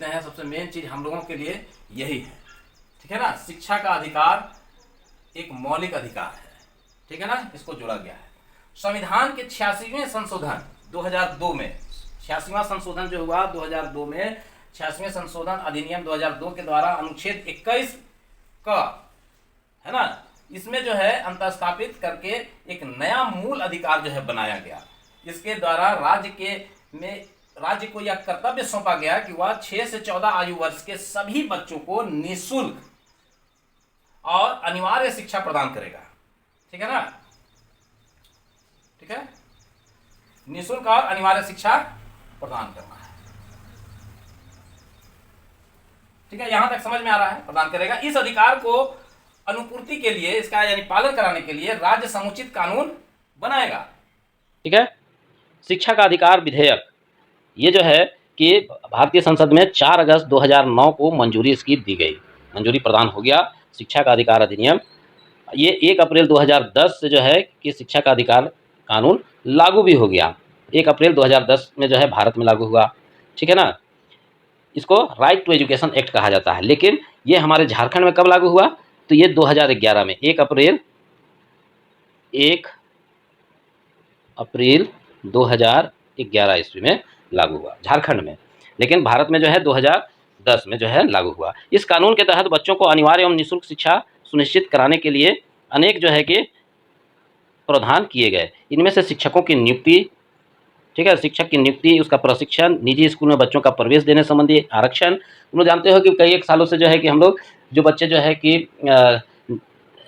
हैं सबसे मेन चीज हम लोगों के लिए यही है, ठीक है ना। शिक्षा का अधिकार एक मौलिक अधिकार है, ठीक है ना, इसको जोड़ा गया है। संविधान के 86वें संशोधन 2002 में, 86वां संशोधन जो हुआ 2002 में, 86वें संशोधन अधिनियम 2002 के द्वारा अनुच्छेद 21 का, है ना, इसमें जो है अंतर्स्थापित करके एक नया मूल अधिकार जो है बनाया गया। इसके द्वारा राज्य को यह कर्तव्य सौंपा गया कि वह 6 से 14 आयु वर्ष के सभी बच्चों को निःशुल्क और अनिवार्य शिक्षा प्रदान करेगा, ठीक है ना, ठीक है, निःशुल्क और अनिवार्य शिक्षा प्रदान करना है, ठीक है, यहां तक समझ में आ रहा है, प्रदान करेगा। इस अधिकार को अनुपूर्ति के लिए, इसका यानी पालन कराने के लिए राज्य समुचित कानून बनाएगा, ठीक है। शिक्षा का अधिकार विधेयक ये जो है कि भारतीय संसद में 4 अगस्त 2009 को मंजूरी इसकी दी गई, मंजूरी प्रदान हो गया। शिक्षा का अधिकार अधिनियम ये 1 अप्रैल 2010 से जो है कि शिक्षा का अधिकार कानून लागू भी हो गया। 1 अप्रैल 2010 में जो है भारत में लागू हुआ, ठीक है ना। इसको राइट टू एजुकेशन एक्ट कहा जाता है। लेकिन ये हमारे झारखंड में कब लागू हुआ, तो ये 2011 में 1 अप्रैल 2011 ईस्वी में लागू हुआ झारखंड में। लेकिन भारत में जो है 2010 में जो है लागू हुआ। इस कानून के तहत बच्चों को अनिवार्य एवं निःशुल्क शिक्षा सुनिश्चित कराने के लिए अनेक जो है कि प्रावधान किए गए। इनमें से शिक्षकों की नियुक्ति, ठीक है, शिक्षक की नियुक्ति, उसका प्रशिक्षण, निजी स्कूल में बच्चों का प्रवेश देने संबंधी आरक्षण। तुम लोग जानते हो कि कई एक सालों से जो है कि हम लोग जो बच्चे जो है कि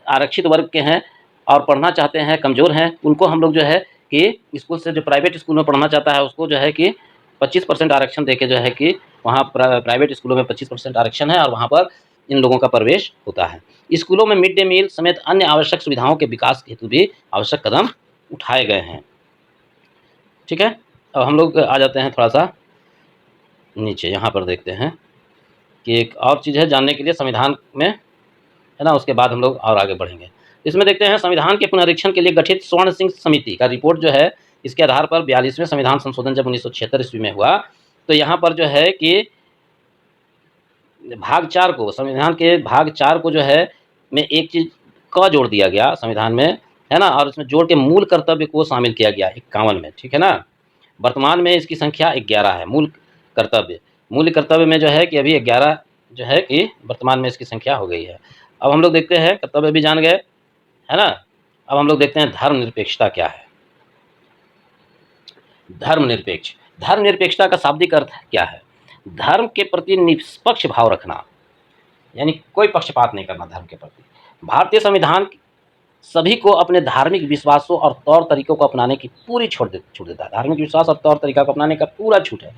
आरक्षित वर्ग के हैं और पढ़ना चाहते हैं, कमज़ोर हैं, उनको हम लोग जो है कि स्कूल से जो प्राइवेट स्कूल में पढ़ना चाहता है उसको जो है कि 25% आरक्षण देके जो है कि वहाँ प्राइवेट स्कूलों में 25% आरक्षण है और वहाँ पर इन लोगों का प्रवेश होता है। स्कूलों में मिड डे मील समेत अन्य आवश्यक सुविधाओं के विकास हेतु भी आवश्यक कदम उठाए गए हैं, ठीक है। अब हम लोग आ जाते हैं थोड़ा सा नीचे, यहाँ पर देखते हैं कि एक और चीज़ है जानने के लिए संविधान में, है ना, उसके बाद हम लोग और आगे बढ़ेंगे। इसमें देखते हैं संविधान के पुनरीक्षण के लिए गठित स्वर्ण सिंह समिति का रिपोर्ट जो है, इसके आधार पर 42वें संविधान संशोधन जब 1976 ईस्वी में हुआ, तो यहाँ पर जो है कि भाग 4 को, संविधान के भाग 4 को जो है में एक चीज़ का जोड़ दिया गया संविधान में, है ना, और इसमें जोड़ के मूल कर्तव्य को शामिल किया गया 51 में, ठीक है ना। वर्तमान में इसकी संख्या 11 है। मूल कर्तव्य में जो है कि अभी 11 जो है कि वर्तमान में इसकी संख्या हो गई है। अब हम लोग देखते हैं, कर्तव्य भी जान गए, है ना। अब हम लोग देखते हैं धर्मनिरपेक्षता क्या है। धर्मनिरपेक्षता का शाब्दिक अर्थ क्या है? धर्म के प्रति निष्पक्ष भाव रखना, यानी कोई पक्षपात नहीं करना धर्म के प्रति। भारतीय संविधान सभी को अपने धार्मिक विश्वासों और तौर तरीकों को अपनाने की पूरी छूट देता है। धार्मिक विश्वास और तौर तरीका को अपनाने का पूरा छूट है।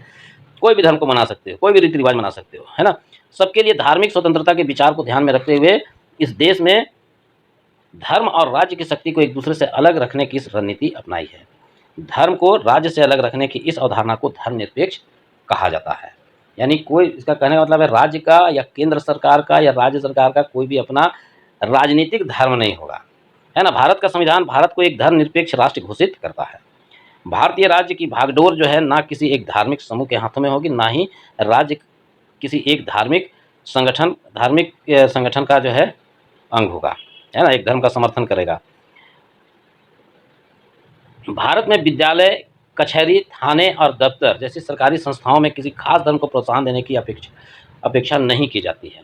कोई भी धर्म को मना सकते हो, कोई भी रीति रिवाज मना सकते हो, है ना। सबके लिए धार्मिक स्वतंत्रता के विचार को ध्यान में रखते हुए इस देश में धर्म और राज्य की शक्ति को एक दूसरे से अलग रखने की इस रणनीति अपनाई है। धर्म को राज्य से अलग रखने की इस अवधारणा को धर्मनिरपेक्ष कहा जाता है। यानी कोई, इसका कहने का मतलब है राज्य का या केंद्र सरकार का या राज्य सरकार का कोई भी अपना राजनीतिक धर्म नहीं होगा, है ना। भारत का संविधान भारत को एक धर्मनिरपेक्ष राष्ट्र घोषित करता है। भारतीय राज्य की भागडोर जो है ना किसी एक धार्मिक समूह के हाथों में होगी, ना ही राज्य किसी एक धार्मिक संगठन का जो है अंग होगा, है ना, एक धर्म का समर्थन करेगा। भारत में विद्यालय, कचहरी, थाने और दफ्तर जैसी सरकारी संस्थाओं में किसी खास धर्म को प्रोत्साहन देने की अपेक्षा नहीं की जाती है।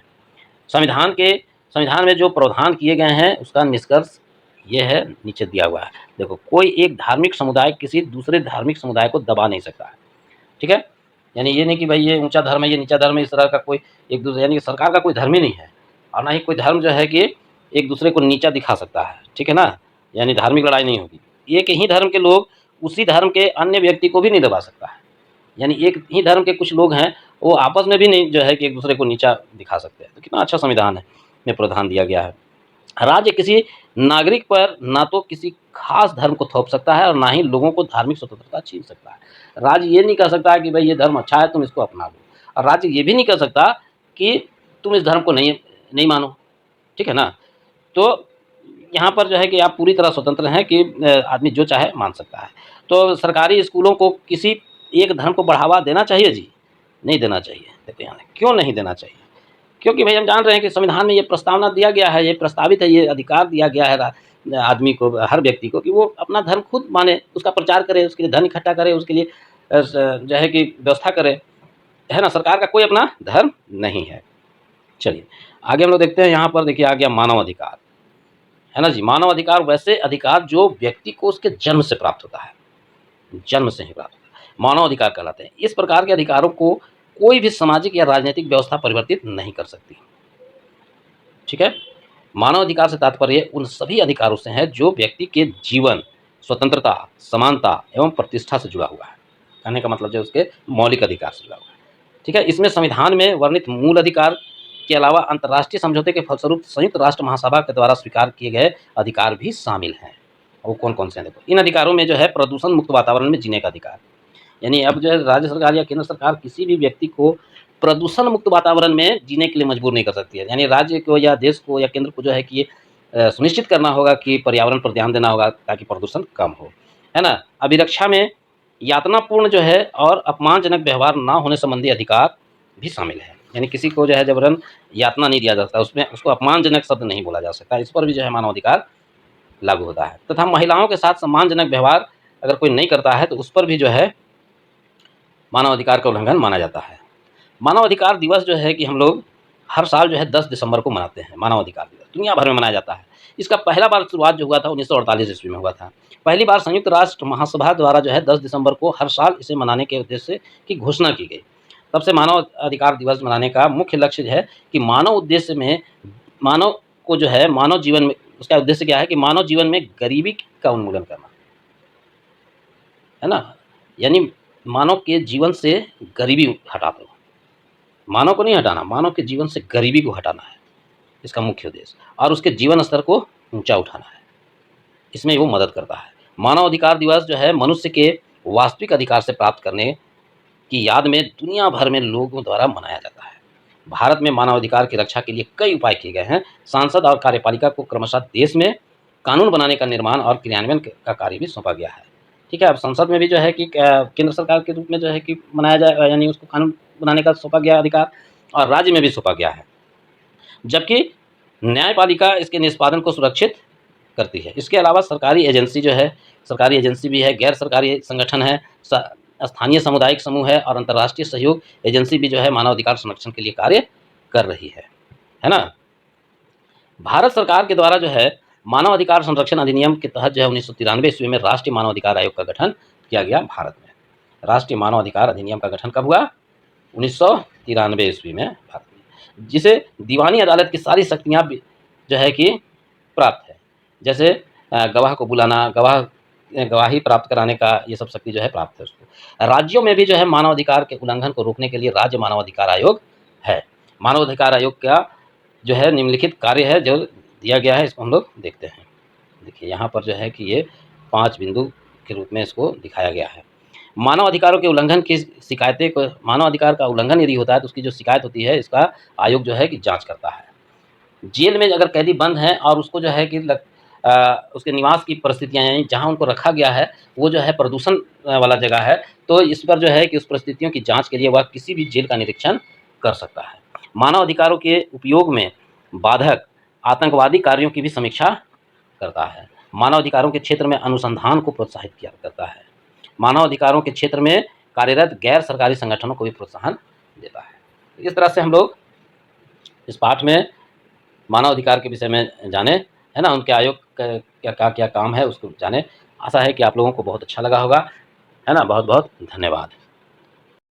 संविधान में जो प्रावधान किए गए हैं उसका निष्कर्ष ये है, नीचे दिया हुआ है, देखो। कोई एक धार्मिक समुदाय किसी दूसरे धार्मिक समुदाय को दबा नहीं सकता है, ठीक है। यानी ये नहीं कि भाई ये ऊंचा धर्म है, ये नीचा धर्म है, इस तरह का कोई एक दूसरे, यानी सरकार का कोई धर्म ही नहीं है और ना ही कोई धर्म जो है कि एक दूसरे को नीचा दिखा सकता है, ठीक है ना। यानी धार्मिक लड़ाई नहीं होगी। एक ही धर्म के लोग उसी धर्म के अन्य व्यक्ति को भी नहीं दबा सकता है। यानी एक ही धर्म के कुछ लोग हैं वो आपस में भी नहीं जो है कि एक दूसरे को नीचा दिखा सकते हैं। तो कितना अच्छा संविधान है में प्रावधान दिया गया है। राज्य किसी नागरिक पर ना तो किसी खास धर्म को थोप सकता है और ना ही लोगों को धार्मिक स्वतंत्रता छीन सकता है। राज्य ये नहीं कह सकता है कि भाई ये धर्म अच्छा है तुम इसको अपना लो, और राज्य ये भी नहीं कह सकता कि तुम इस धर्म को नहीं मानो, ठीक है ना। तो यहाँ पर जो है कि आप पूरी तरह स्वतंत्र हैं कि आदमी जो चाहे मान सकता है। तो सरकारी स्कूलों को किसी एक धर्म को बढ़ावा देना चाहिए जी? नहीं देना चाहिए। देखो यहाँ क्यों नहीं देना चाहिए, क्योंकि भाई हम जान रहे हैं कि संविधान में ये प्रस्तावना दिया गया है, ये प्रस्तावित है, ये अधिकार दिया गया है आदमी को, हर व्यक्ति को, कि वो अपना धर्म खुद माने, उसका प्रचार करे, उसके लिए धन इकट्ठा करे, उसके लिए जो है कि व्यवस्था करे, है ना। सरकार का कोई अपना धर्म नहीं है। चलिए आगे हम लोग देखते हैं। यहाँ पर देखिए आ गया मानव अधिकार, है ना जी। मानव अधिकार वैसे अधिकार जो व्यक्ति को उसके जन्म से प्राप्त होता है, जन्म से ही प्राप्त होता है, मानव अधिकार कहलाते हैं। इस प्रकार के अधिकारों को कोई भी सामाजिक या राजनीतिक व्यवस्था परिवर्तित नहीं कर सकती, ठीक है। मानव अधिकार से तात्पर्य उन सभी अधिकारों से है जो व्यक्ति के जीवन, स्वतंत्रता, समानता एवं प्रतिष्ठा से जुड़ा हुआ है। कहने का मतलब जो उसके मौलिक अधिकार से जुड़ा हुआ है, ठीक है। इसमें संविधान में वर्णित मूल अधिकार के अलावा अंतर्राष्ट्रीय समझौते के फलस्वरूप संयुक्त राष्ट्र महासभा के द्वारा स्वीकार किए गए अधिकार भी शामिल हैं। वो कौन कौन से हैं देखो। इन अधिकारों में जो है प्रदूषण मुक्त वातावरण में जीने का अधिकार, यानी अब जो है राज्य सरकार या केंद्र सरकार किसी भी व्यक्ति को प्रदूषण मुक्त वातावरण में जीने के लिए मजबूर नहीं कर सकती है। यानी राज्य को या देश को या केंद्र को जो है कि ये सुनिश्चित करना होगा कि पर्यावरण पर ध्यान देना होगा ताकि प्रदूषण कम हो, है ना। अभिरक्षा में यातनापूर्ण जो है और अपमानजनक व्यवहार ना होने संबंधी अधिकार भी शामिल है, यानी किसी को जो है जबरन यातना नहीं दिया जाता, उसमें उसको अपमानजनक शब्द नहीं बोला जा सकता, इस पर भी जो है मानव अधिकार लागू होता है। तथा महिलाओं के साथ सम्मानजनक व्यवहार अगर कोई नहीं करता है तो उस पर भी जो है मानव अधिकार का उल्लंघन माना जाता है। मानव अधिकार दिवस जो है कि हम लोग हर साल जो है 10 दिसंबर को मनाते हैं। मानव अधिकार दिवस दुनिया भर में मनाया जाता है। इसका पहला बार शुरुआत जो हुआ था 1948 ईस्वी में हुआ था। पहली बार संयुक्त राष्ट्र महासभा द्वारा जो है 10 दिसंबर को हर साल इसे मनाने के उद्देश्य की घोषणा की गई। तब से मानव अधिकार दिवस मनाने का मुख्य लक्ष्य है कि मानव उद्देश्य में मानव को जो है मानव जीवन में, उसका उद्देश्य क्या है कि मानव जीवन में गरीबी का उन्मूलन करना, है ना। यानी मानव के जीवन से गरीबी हटा दो, मानव को नहीं हटाना, मानव के जीवन से गरीबी को हटाना है इसका मुख्य उद्देश्य, और उसके जीवन स्तर को ऊंचा उठाना है, इसमें वो मदद करता है। मानव अधिकार दिवस जो है मनुष्य के वास्तविक अधिकार से प्राप्त करने की याद में दुनिया भर में लोगों द्वारा मनाया जाता है। भारत में मानव अधिकार की रक्षा के लिए कई उपाय किए गए हैं। सांसद और कार्यपालिका को क्रमशः देश में कानून बनाने का निर्माण और क्रियान्वयन का कार्य भी सौंपा गया है, ठीक है। अब संसद में भी जो है कि केंद्र सरकार के रूप में जो है कि मनाया जाए, यानी उसको कानून बनाने का सौंपा गया अधिकार, और राज्य में भी सौंपा गया है। जबकि न्यायपालिका इसके निष्पादन को सुरक्षित करती है। इसके अलावा सरकारी एजेंसी जो है, सरकारी एजेंसी भी है, गैर सरकारी संगठन है, स्थानीय सामुदायिक समूह है और अंतर्राष्ट्रीय सहयोग एजेंसी भी जो है मानव अधिकार संरक्षण के लिए कार्य कर रही है ना। भारत सरकार के द्वारा जो है मानव अधिकार संरक्षण अधिनियम के तहत जो है 1993 ईस्वी में राष्ट्रीय मानव अधिकार आयोग का गठन किया गया भारत में। राष्ट्रीय मानव अधिकार अधिनियम का गठन कब हुआ? 1993 ईस्वी में भारत में, जिसे दीवानी अदालत की सारी शक्तियाँ जो है कि प्राप्त है, जैसे गवाह को बुलाना, गवाही प्राप्त कराने का, ये सब शक्ति जो है प्राप्त है उसको। राज्यों में भी जो है मानव अधिकार के उल्लंघन को रोकने के लिए राज्य मानव अधिकार आयोग है। मानव अधिकार आयोग का जो है निम्नलिखित कार्य है जो दिया गया है, इसको हम लोग देखते हैं। देखिए यहाँ पर जो है कि ये 5 बिंदु के रूप में इसको दिखाया गया है। मानव अधिकारों के उल्लंघन की शिकायतें को, मानव अधिकार का उल्लंघन यदि होता है तो उसकी जो शिकायत होती है इसका आयोग जो है कि जांच करता है। जेल में अगर कैदी बंद है और उसको जो है कि उसके निवास की परिस्थितियाँ, यानी जहाँ उनको रखा गया है वो जो है प्रदूषण वाला जगह है, तो इस पर जो है कि उस परिस्थितियों की जांच के लिए वह किसी भी जेल का निरीक्षण कर सकता है। मानव अधिकारों के उपयोग में बाधक आतंकवादी कार्यों की भी समीक्षा करता है। मानव अधिकारों के क्षेत्र में अनुसंधान को प्रोत्साहित किया करता है। मानव अधिकारों के क्षेत्र में कार्यरत गैर सरकारी संगठनों को भी प्रोत्साहन देता है। इस तरह से हम लोग इस पाठ में मानव अधिकार के विषय में जाने, है ना, उनके आयोग का क्या काम है उसको जाने। आशा है कि आप लोगों को बहुत अच्छा लगा होगा, है ना। बहुत बहुत धन्यवाद।